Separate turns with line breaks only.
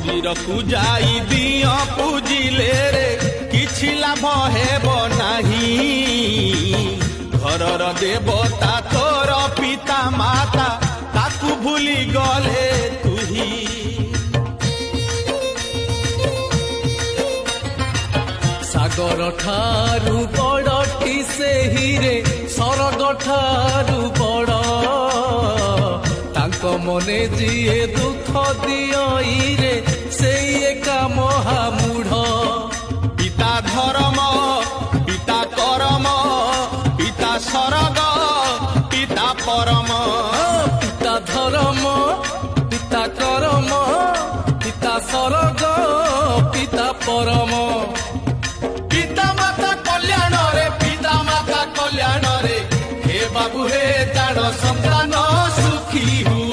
मंदिरकू जाई दियो पूजिले रे किछि लाभ हेब नाही। घरर देवता तोर पिता माता ताकू भूली गले तुही।
सागर ठारू बड़टी से हीरे सरग ठारू बड़ तांको मने जिए दुख दिए से एका महामूढ़।
पिता धर्म पिता करम पिता सरग पिता परम।
पिता धर्म पिता करम पिता सरग पिता परम।
पिता माता कल्याण रे पिता माता कल्याण रे हे बाबू हे जान संतान सुखी हु।